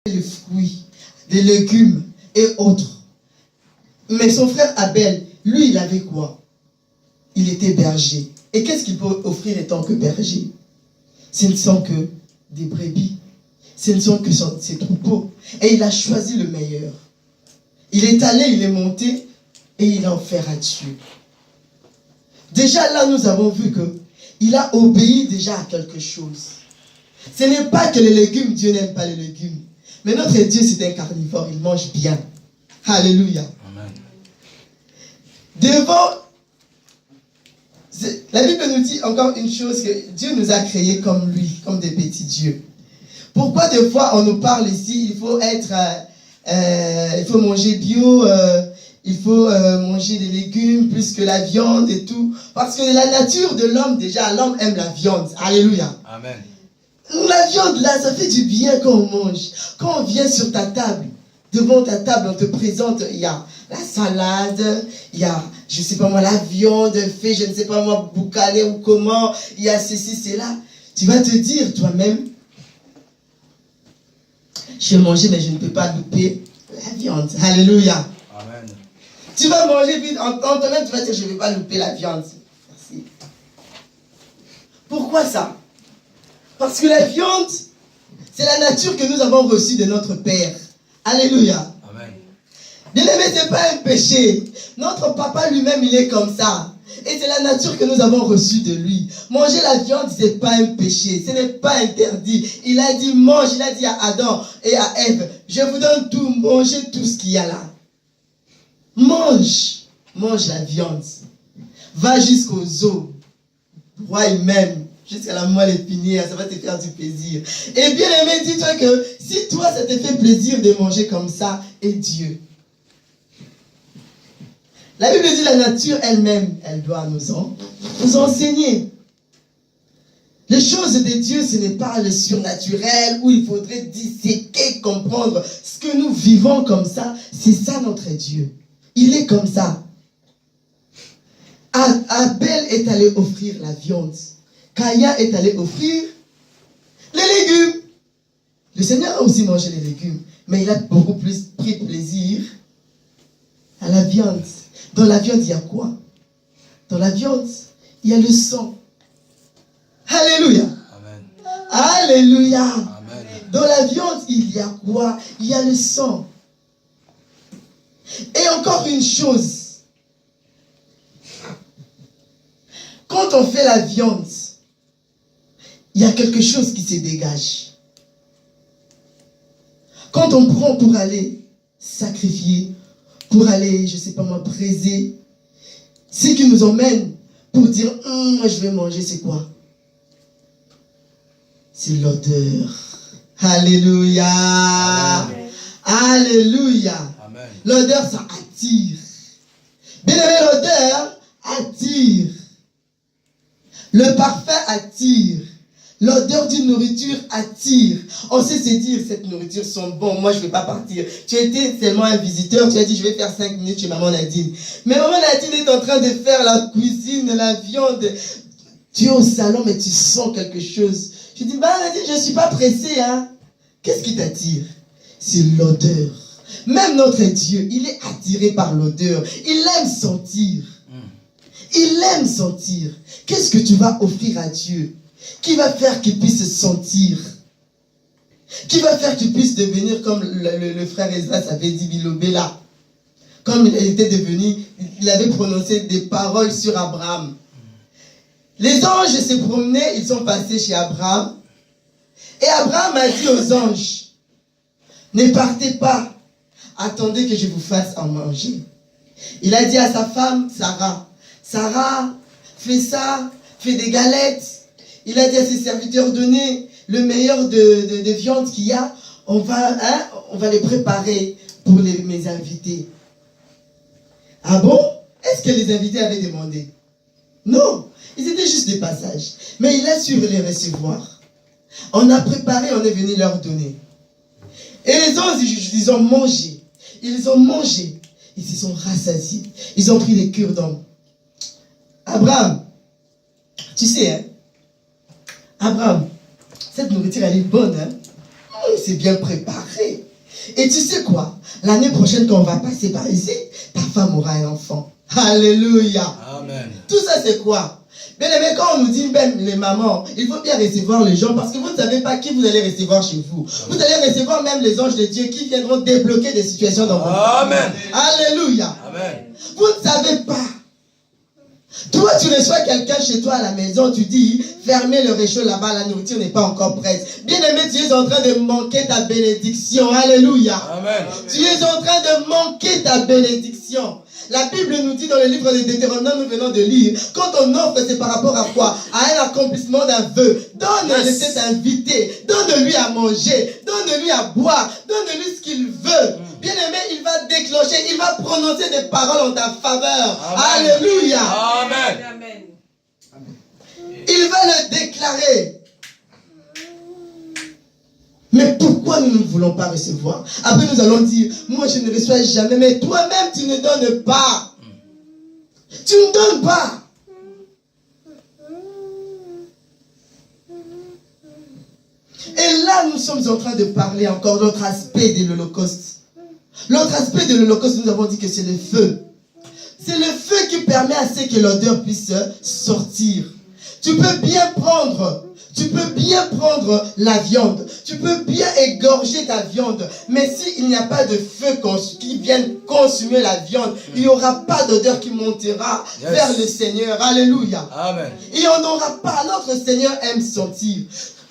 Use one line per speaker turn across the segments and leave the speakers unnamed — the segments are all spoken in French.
les fruits, des légumes et autres. Mais son frère Abel, lui, il avait quoi? Il était berger. Et qu'est-ce qu'il peut offrir étant que berger? Ce ne sont que des brebis. Ce ne sont que ses troupeaux. Et il a choisi le meilleur. Il est allé, il est monté et il a offert à Dieu. Déjà là, nous avons vu que il a obéi déjà à quelque chose. Ce n'est pas que les légumes, Dieu n'aime pas les légumes. Mais notre Dieu, c'est un carnivore, il mange bien. Alléluia. Amen. Devant, la Bible nous dit encore une chose, que Dieu nous a créés comme lui, comme des petits dieux. Pourquoi des fois on nous parle ici, il faut manger bio, il faut manger des légumes plus que la viande et tout. Parce que la nature de l'homme, déjà, l'homme aime la viande. Alléluia. Amen. La viande, là, ça fait du bien quand on mange. Quand on vient sur ta table, devant ta table, on te présente, il y a la salade, il y a, je ne sais pas moi, la viande fait, je ne sais pas moi, boucané ou comment, il y a ceci, cela. Tu vas te dire toi-même, je vais manger, mais je ne peux pas louper la viande. Alléluia. Amen. Tu vas manger vite, en toi-même, tu vas dire, je ne vais pas louper la viande. Merci. Pourquoi ça? Parce que la viande, c'est la nature que nous avons reçue de notre Père. Alléluia. Amen. Bien-aimé, ce n'est pas un péché. Notre papa lui-même, il est comme ça. Et c'est la nature que nous avons reçue de lui. Manger la viande, ce n'est pas un péché. Ce n'est pas interdit. Il a dit mange. Il a dit à Adam et à Ève, je vous donne tout. Mangez tout ce qu'il y a là. Mange. Mange la viande. Va jusqu'aux os. Roi même. Jusqu'à la moelle épinière, ça va te faire du plaisir. Et bien aimé, dis-toi que si toi, ça te fait plaisir de manger comme ça, et Dieu. La Bible dit la nature elle-même, elle doit nous enseigner. Les choses de Dieu, ce n'est pas le surnaturel où il faudrait disséquer, comprendre ce que nous vivons comme ça. C'est ça notre Dieu. Il est comme ça. Abel est allé offrir la viande. Caïn est allé offrir les légumes. Le Seigneur a aussi mangé les légumes, mais il a beaucoup plus pris plaisir à la viande. Dans la viande, il y a quoi? Dans la viande, il y a le sang. Alléluia. Amen. Alléluia. Amen. Dans la viande, il y a quoi? Il y a le sang. Et encore une chose. Quand on fait la viande, il y a quelque chose qui se dégage. Quand on prend pour aller sacrifier, pour aller, je ne sais pas moi, braiser, ce qui nous emmène pour dire, moi je vais manger, c'est quoi? C'est l'odeur. Alléluia. Amen. Alléluia. Amen. L'odeur, ça attire. Bien aimé, l'odeur attire. Le parfum attire. L'odeur d'une nourriture attire. On sait se dire, cette nourriture sent bon, moi je ne vais pas partir. Tu étais seulement un visiteur, tu as dit, je vais faire 5 minutes chez maman Nadine. Mais maman Nadine est en train de faire la cuisine, la viande. Tu es au salon, mais tu sens quelque chose. Je dis, bah Nadine, je ne suis pas pressée, hein. Qu'est-ce qui t'attire? C'est l'odeur. Même notre Dieu, il est attiré par l'odeur. Il aime sentir. Il aime sentir. Qu'est-ce que tu vas offrir à Dieu? Qui va faire qu'il puisse sentir? Qui va faire qu'il puisse devenir comme le frère Esdras avait dit, Bilobéla? Comme il était devenu, il avait prononcé des paroles sur Abraham. Les anges se promenaient, ils sont passés chez Abraham. Et Abraham a dit aux anges, ne partez pas, attendez que je vous fasse en manger. Il a dit à sa femme, Sarah, fais ça, fais des galettes. Il a dit à ses serviteurs, donnez le meilleur de viande qu'il y a. On va les préparer pour mes invités. Ah bon? Est-ce que les invités avaient demandé? Non, ils étaient juste des passages. Mais il a su les recevoir. On a préparé, on est venu leur donner. Et les anges, ils ont mangé. Ils ont mangé. Ils se sont rassasiés. Ils ont pris les cure-dents. Abraham, tu sais, hein? Abraham, cette nourriture, elle est bonne, hein? on s'est bien préparé. Et tu sais quoi? L'année prochaine, quand on va passer par ici, ta femme aura un enfant. Alléluia.
Amen.
Tout ça, c'est quoi? Bien aimé, quand on nous dit même les mamans, il faut bien recevoir les gens parce que vous ne savez pas qui vous allez recevoir chez vous. Vous allez recevoir même les anges de Dieu qui viendront débloquer des situations dans votre vie.
Amen.
Alléluia.
Amen.
Vous ne savez pas. Toi, tu reçois quelqu'un chez toi à la maison, tu dis, fermez le réchaud là-bas, la nourriture n'est pas encore prête. Bien aimé, tu es en train de manquer ta bénédiction. Alléluia.
Amen.
Tu es en train de manquer ta bénédiction. La Bible nous dit dans le livre de Deutéronome, nous venons de lire, quand on offre, c'est par rapport à quoi? À un accomplissement d'un vœu. Donne-le cet invité, donne-lui à manger, donne-lui à boire, donne-lui ce qu'il veut. Bien aimé, il va déclencher, il va prononcer des paroles en ta faveur.
Amen.
Alléluia.
Amen.
Il va le déclarer. Mais pourquoi nous ne voulons pas recevoir? Après nous allons dire, moi je ne reçois jamais, mais toi-même tu ne donnes pas. Tu ne donnes pas. Et là nous sommes en train de parler encore de l'autre aspect de l'Holocauste. L'autre aspect de l'Holocauste, nous avons dit que c'est le feu. C'est le feu qui permet à ce que l'odeur puisse sortir. Tu peux bien prendre la viande. Tu peux bien égorger ta viande. Mais s'il n'y a pas de feu qui vienne consumer la viande, il n'y aura pas d'odeur qui montera vers le Seigneur. Alléluia.
Amen.
Et on n'aura pas. Notre Seigneur aime sentir.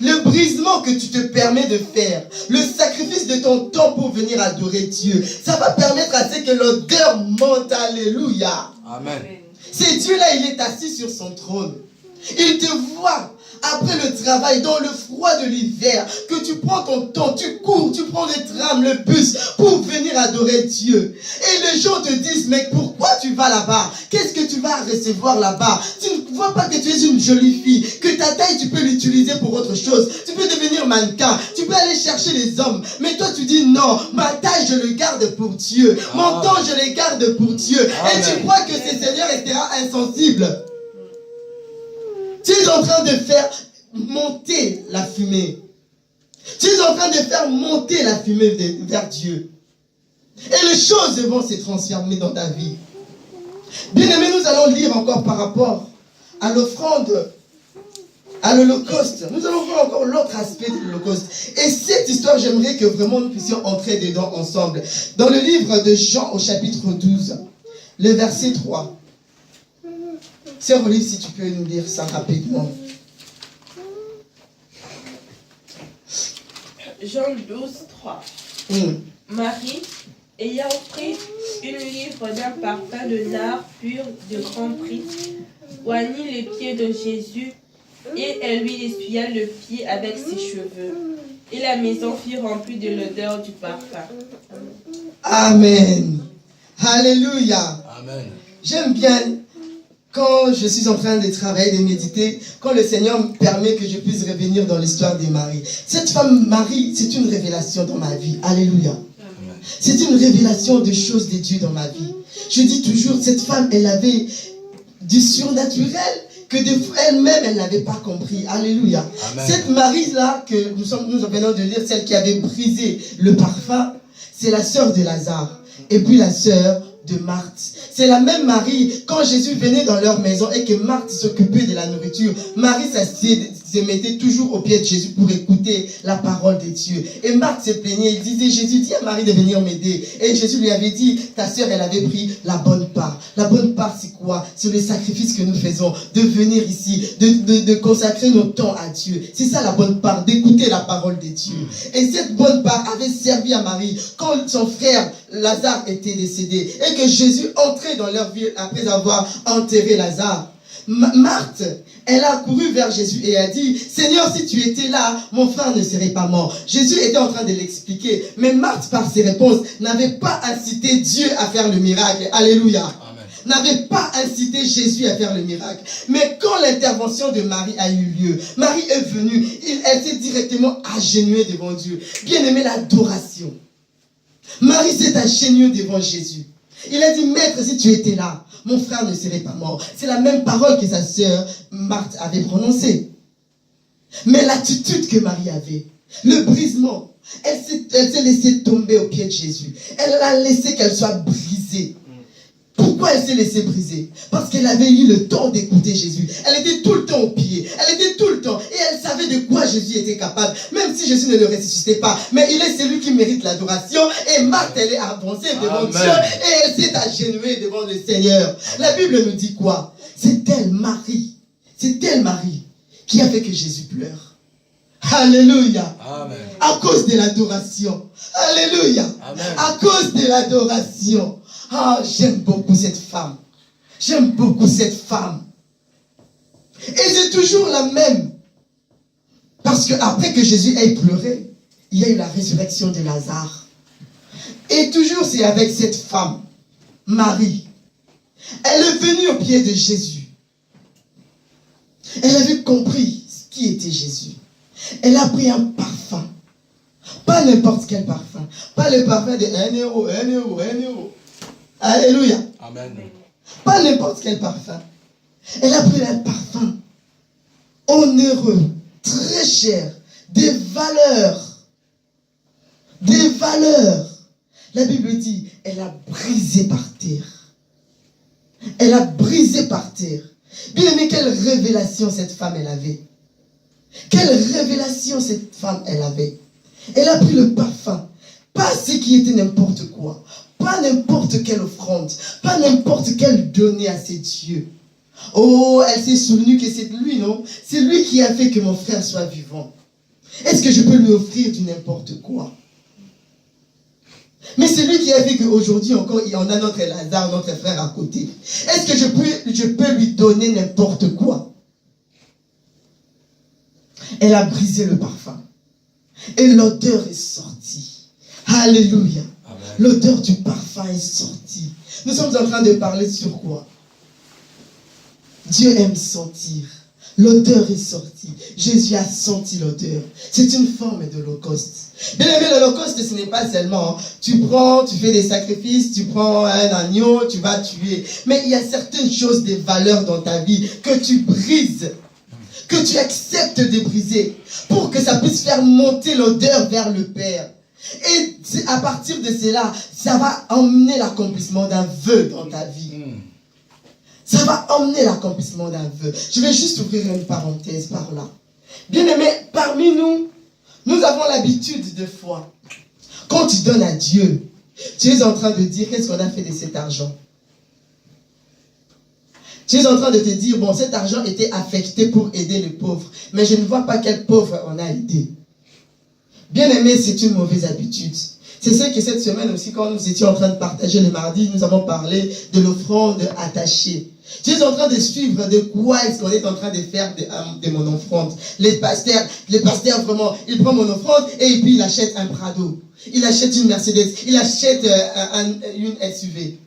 Le brisement que tu te permets de faire, le sacrifice de ton temps pour venir adorer Dieu, ça va permettre à ce que l'odeur monte. Alléluia.
Amen.
C'est Dieu-là, il est assis sur son trône. Il te voit après le travail, dans le froid de l'hiver, que tu prends ton temps, tu cours, tu prends le tram, le bus pour venir adorer Dieu. Et les gens te disent, mais pourquoi tu vas là-bas? Qu'est-ce que tu vas recevoir là-bas? Tu ne vois pas que tu es une jolie fille, que ta taille tu peux l'utiliser pour autre chose. Tu peux devenir mannequin, tu peux aller chercher les hommes. Mais toi tu dis non, ma taille je le garde pour Dieu. Mon temps je le garde pour Dieu. Et tu crois que ce Seigneur restera insensible. Tu es en train de faire monter la fumée. Tu es en train de faire monter la fumée vers Dieu. Et les choses vont se transformer dans ta vie. Bien aimé, nous allons lire encore par rapport à l'offrande, à l'Holocauste. Nous allons voir encore l'autre aspect de l'Holocauste. Et cette histoire, j'aimerais que vraiment nous puissions entrer dedans ensemble. Dans le livre de Jean au chapitre 12, le verset 3. Sœur Olive, si tu peux nous lire ça rapidement.
Jean 12, 3. Marie, ayant pris une livre d'un parfum de nard pur de grand prix, oignit les pieds de Jésus et elle lui essuya le pied avec ses cheveux. Et la maison fut remplie de l'odeur du parfum.
Amen. Alléluia.
Amen.
J'aime bien quand je suis en train de travailler, de méditer, quand le Seigneur me permet que je puisse revenir dans l'histoire de Marie. Cette femme, Marie, c'est une révélation dans ma vie. Alléluia. C'est une révélation de choses de Dieu dans ma vie. Je dis toujours, cette femme, elle avait du surnaturel que elle-même, elle n'avait pas compris. Alléluia.
Amen.
Cette Marie-là, que nous venons de lire, celle qui avait brisé le parfum, c'est la sœur de Lazare. Et puis la sœur de Marthe. C'est la même Marie, quand Jésus venait dans leur maison et que Marthe s'occupait de la nourriture, Marie se mettait toujours au pied de Jésus pour écouter la parole de Dieu. Et Marthe se plaignait, il disait, Jésus, dis à Marie de venir m'aider. Et Jésus lui avait dit, ta sœur, elle avait pris la bonne part. La bonne part, c'est quoi? C'est le sacrifice que nous faisons, de venir ici, de consacrer notre temps à Dieu. C'est ça la bonne part, d'écouter la parole de Dieu. Et cette bonne part avait servi à Marie quand son frère Lazare était décédé et que Jésus entrait dans leur vie après avoir enterré Lazare. Marthe, elle a couru vers Jésus et a dit, Seigneur, si tu étais là, mon frère ne serait pas mort. Jésus était en train de l'expliquer, mais Marthe, par ses réponses, n'avait pas incité Dieu à faire le miracle. Alléluia. Amen. N'avait pas incité Jésus à faire le miracle. Mais quand l'intervention de Marie a eu lieu, Marie est venue, elle s'est directement agenouillée devant Dieu. Bien aimé, l'adoration. Marie s'est agenouillée devant Jésus. Il a dit, Maître, si tu étais là, mon frère ne serait pas mort. C'est la même parole que sa sœur Marthe avait prononcée. Mais l'attitude que Marie avait, Le brisement. Elle s'est laissée tomber au pied de Jésus. Elle a laissé qu'elle soit brisée. Pourquoi elle s'est laissée briser? Parce qu'elle avait eu le temps d'écouter Jésus. Elle était tout le temps au pied. Elle était tout le temps. Et elle savait de quoi Jésus était capable. Même si Jésus ne le ressuscitait pas. Mais il est celui qui mérite l'adoration. Et Marthe, elle est avancée devant Dieu. Et elle s'est agenouillée devant le Seigneur. La Bible nous dit quoi? C'est elle, Marie. C'est elle, Marie, qui a fait que Jésus pleure. Alléluia.
Amen.
À cause de l'adoration. Alléluia.
Amen.
À cause de l'adoration. Ah, j'aime beaucoup cette femme. J'aime beaucoup cette femme. Et c'est toujours la même. Parce que après que Jésus ait pleuré, il y a eu la résurrection de Lazare. Et toujours c'est avec cette femme, Marie. Elle est venue au pied de Jésus. Elle avait compris qui était Jésus. Elle a pris un parfum. Pas n'importe quel parfum. Pas le parfum de 1 euro, 1 euro, 1 euro. Alléluia.
Amen.
Pas n'importe quel parfum. Elle a pris un parfum onéreux, très cher, des valeurs. Des valeurs. La Bible dit, elle a brisé par terre. Elle a brisé par terre. Bien aimé, quelle révélation cette femme elle avait. Quelle révélation cette femme elle avait. Elle a pris le parfum. Pas ce qui était n'importe quoi. Pas n'importe quelle offrande. Pas n'importe quelle donnée à ses dieux. Oh, elle s'est souvenue que c'est lui, non? C'est lui qui a fait que mon frère soit vivant. Est-ce que je peux lui offrir du n'importe quoi? Mais c'est lui qui a fait qu'aujourd'hui encore, il y en a notre Lazare, notre frère à côté. Est-ce que je peux lui donner n'importe quoi? Elle a brisé le parfum. Et l'odeur est sortie. Alléluia. L'odeur du parfum est sortie. Nous sommes en train de parler sur quoi? Dieu aime sentir. L'odeur est sortie. Jésus a senti l'odeur. C'est une forme de l'holocauste. Bien aimé, l'holocauste, ce n'est pas seulement, tu fais des sacrifices, tu prends un agneau, tu vas tuer. Mais il y a certaines choses, des valeurs dans ta vie que tu brises, que tu acceptes de briser, pour que ça puisse faire monter l'odeur vers le Père. Et à partir de cela, ça va emmener l'accomplissement d'un vœu dans ta vie. Ça va emmener l'accomplissement d'un vœu. Je vais juste ouvrir une parenthèse par là. Bien aimé, parmi nous, nous avons l'habitude de foi. Quand tu donnes à Dieu, tu es en train de dire qu'est-ce qu'on a fait de cet argent. Tu es en train de te dire, bon, cet argent était affecté pour aider les pauvres, mais je ne vois pas quel pauvre on a aidé. Bien aimé, c'est une mauvaise habitude. C'est ce que cette semaine aussi, quand nous étions en train de partager le mardi, nous avons parlé de l'offrande attachée. Tu es en train de suivre de quoi est-ce qu'on est en train de faire de mon offrande. Les pasteurs vraiment, ils prennent mon offrande et puis ils achètent un Prado. Ils achètent une Mercedes. Ils achètent une SUV.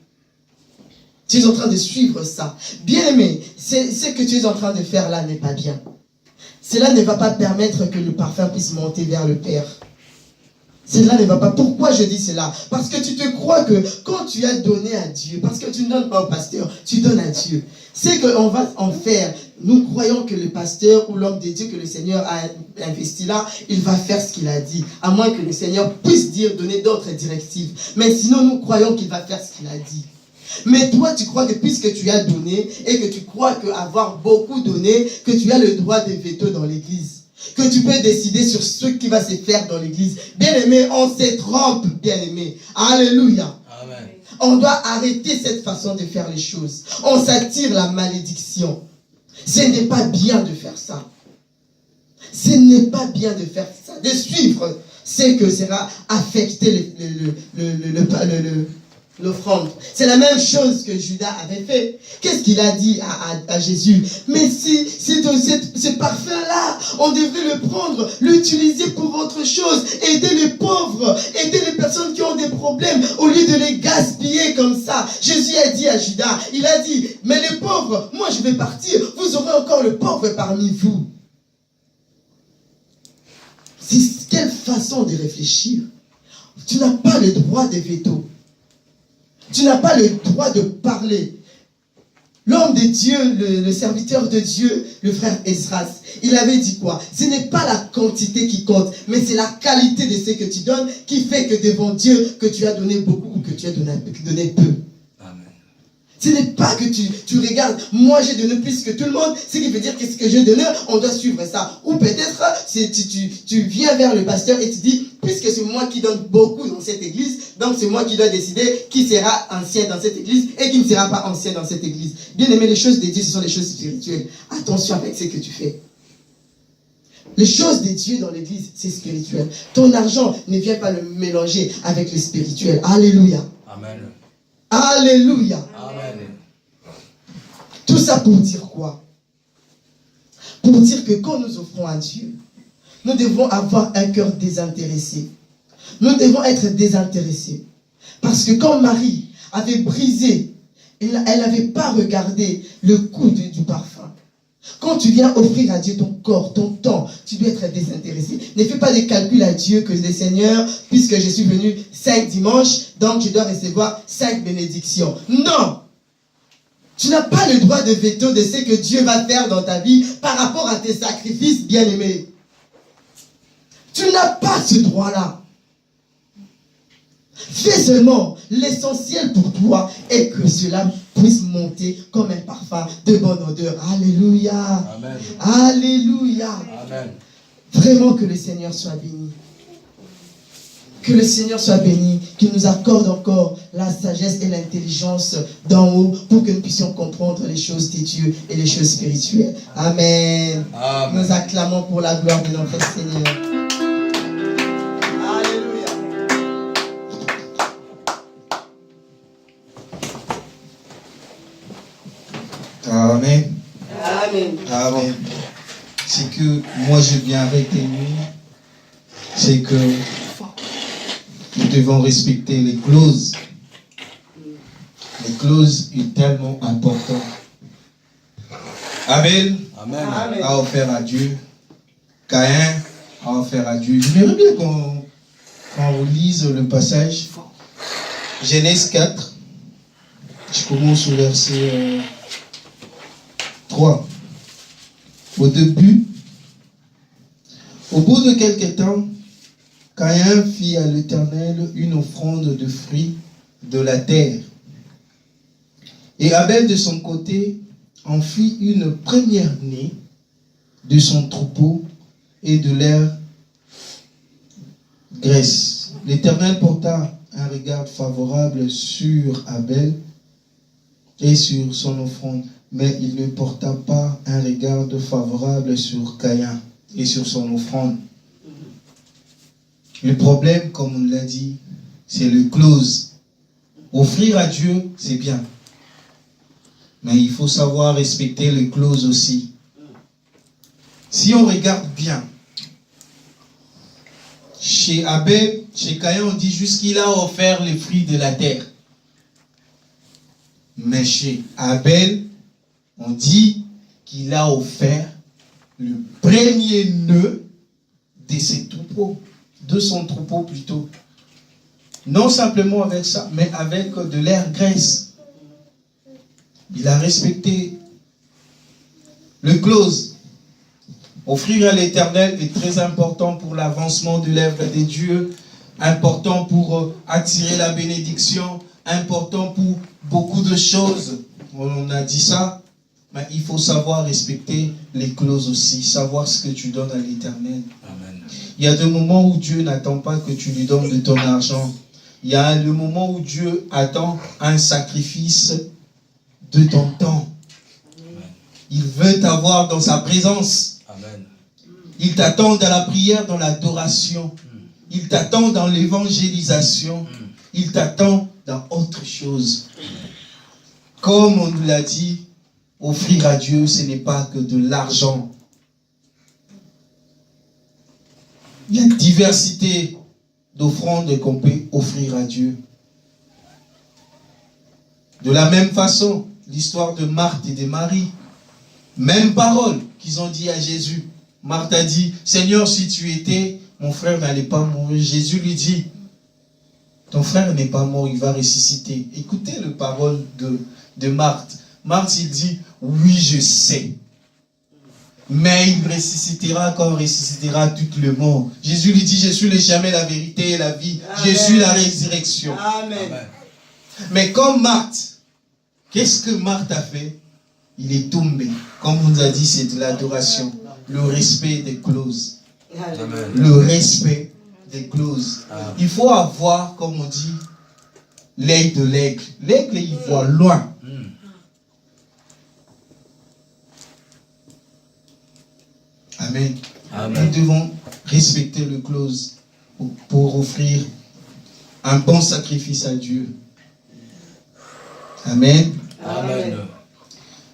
Tu es en train de suivre ça. Bien aimé, ce que tu es en train de faire là n'est pas bien. Cela ne va pas permettre que le parfum puisse monter vers le Père. Cela ne va pas. Pourquoi je dis cela? Parce que tu te crois que quand tu as donné à Dieu, parce que tu ne donnes pas au pasteur, tu donnes à Dieu. C'est qu'on va en faire. Nous croyons que le pasteur ou l'homme de Dieu que le Seigneur a investi là, il va faire ce qu'il a dit. À moins que le Seigneur puisse donner d'autres directives. Mais sinon, nous croyons qu'il va faire ce qu'il a dit. Mais toi, tu crois que puisque tu as donné et que tu crois qu'avoir beaucoup donné, que tu as le droit de veto dans l'église. Que tu peux décider sur ce qui va se faire dans l'église. Bien aimé, on se trompe, bien aimé. Alléluia.
Amen.
On doit arrêter cette façon de faire les choses. On s'attire la malédiction. Ce n'est pas bien de faire ça. Ce n'est pas bien de faire ça. De suivre ce que sera affecté l'offrande. C'est la même chose que Judas avait fait. Qu'est-ce qu'il a dit à Jésus? Mais si ce parfum-là, on devrait le prendre, l'utiliser pour autre chose, aider les pauvres, aider les personnes qui ont des problèmes, au lieu de les gaspiller comme ça. Jésus a dit à Judas, il a dit, mais les pauvres, moi je vais partir, vous aurez encore le pauvre parmi vous. C'est quelle façon de réfléchir? Tu n'as pas le droit de veto. Tu n'as pas le droit de parler. l'homme de Dieu, le serviteur de Dieu, le frère Esdras, il avait dit quoi? Ce n'est pas la quantité qui compte, mais c'est la qualité de ce que tu donnes qui fait que devant Dieu, que tu as donné beaucoup ou que tu as donné peu. Ce n'est pas que tu regardes, moi j'ai donné plus que tout le monde, ce qui veut dire que ce que j'ai donné, on doit suivre ça. Ou peut-être, tu viens vers le pasteur et tu dis, puisque c'est moi qui donne beaucoup dans cette église, donc c'est moi qui dois décider qui sera ancien dans cette église et qui ne sera pas ancien dans cette église. Bien aimé, les choses de Dieu, ce sont les choses spirituelles. Attention avec ce que tu fais. Les choses de Dieu dans l'église, c'est spirituel. Ton argent, ne viens pas le mélanger avec le spirituel. Alléluia.
Amen.
Alléluia.
Amen.
Tout ça pour dire quoi? Pour dire que quand nous offrons à Dieu, nous devons avoir un cœur désintéressé. Nous devons être désintéressés. Parce que quand Marie avait brisé, elle n'avait pas regardé le coût du parfum. Quand tu viens offrir à Dieu ton corps, ton temps, tu dois être désintéressé. Ne fais pas des calculs à Dieu que le Seigneur, puisque je suis venu 5 dimanches, donc je dois recevoir 5 bénédictions. Non! Tu n'as pas le droit de veto de ce que Dieu va faire dans ta vie par rapport à tes sacrifices, bien-aimés. Tu n'as pas ce droit-là. Fais seulement l'essentiel pour toi et que cela puisse monter comme un parfum de bonne odeur. Alléluia.
Amen.
Alléluia.
Amen.
Vraiment que le Seigneur soit béni. Que le Seigneur soit béni, qu'il nous accorde encore la sagesse et l'intelligence d'en haut pour que nous puissions comprendre les choses de Dieu et les choses spirituelles. Amen.
Amen.
Nous acclamons pour la gloire de notre Seigneur. Alléluia.
Amen.
Amen.
Amen. C'est que moi je viens retenir, c'est que nous devons respecter les clauses. Les clauses sont tellement importantes. Abel
Amen.
a offert à Dieu. Caïn a offert à Dieu. J'aimerais bien qu'on lise le passage. Genèse 4. Je commence au verset 3. Au début, au bout de quelque temps, Caïn fit à l'Éternel une offrande de fruits de la terre. Et Abel, de son côté, en fit une première-née de son troupeau et de leur graisse. L'Éternel porta un regard favorable sur Abel et sur son offrande, mais il ne porta pas un regard favorable sur Caïn et sur son offrande. Le problème, comme on l'a dit, c'est le clause. Offrir à Dieu, c'est bien. Mais il faut savoir respecter les clauses aussi. Si on regarde bien, chez Abel, chez Caïn, on dit juste qu'il a offert les fruits de la terre. Mais chez Abel, on dit qu'il a offert le premier nœud de ses troupeaux. De son troupeau plutôt. Non simplement avec ça, mais avec de l'air graisse. Il a respecté le clause. Offrir à l'Éternel est très important pour l'avancement de l'œuvre de Dieu, important pour attirer la bénédiction, important pour beaucoup de choses. On a dit ça, mais il faut savoir respecter les clauses aussi, savoir ce que tu donnes à l'Éternel.
Amen.
Il y a des moments où Dieu n'attend pas que tu lui donnes de ton argent. Il y a le moment où Dieu attend un sacrifice de ton temps. Il veut t'avoir dans sa présence.
Amen.
Il t'attend dans la prière, dans l'adoration. Il t'attend dans l'évangélisation. Il t'attend dans autre chose. Comme on nous l'a dit, offrir à Dieu, ce n'est pas que de l'argent. Il y a une diversité d'offrandes qu'on peut offrir à Dieu. De la même façon, l'histoire de Marthe et de Marie, même parole qu'ils ont dit à Jésus. Marthe a dit, Seigneur, si tu étais, mon frère n'allait pas mourir. Jésus lui dit, ton frère n'est pas mort, il va ressusciter. Écoutez les paroles de Marthe. Marthe, il dit, oui, je sais. Mais il ressuscitera quand on ressuscitera tout le monde. Jésus lui dit, je suis le chemin, la vérité et la vie.
Amen.
Je suis la résurrection.
Amen.
Mais comme Marthe, qu'est-ce que Marthe a fait? Il est tombé. Comme on nous a dit, c'est de l'adoration. Le respect des clauses.
Amen.
Le respect des clauses. Il faut avoir, comme on dit, l'œil de l'aigle. L'aigle, il voit loin. Amen.
Amen.
Nous devons respecter le clause pour offrir un bon sacrifice à Dieu. Amen.
Amen.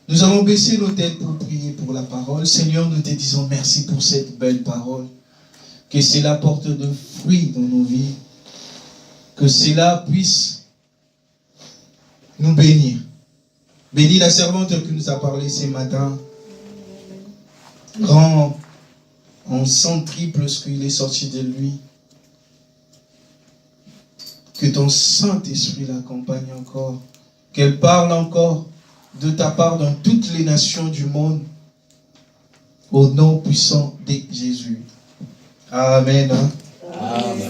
Nous allons baisser nos têtes pour prier pour la parole. Seigneur, nous te disons merci pour cette belle parole. Que cela porte de fruits dans nos vies. Que cela puisse nous bénir. Bénis la servante qui nous a parlé ce matin. Rends en centriple ce qu'il est sorti de lui. Que ton Saint-Esprit l'accompagne encore. Qu'elle parle encore de ta part dans toutes les nations du monde. Au nom puissant de Jésus. Amen.
Amen.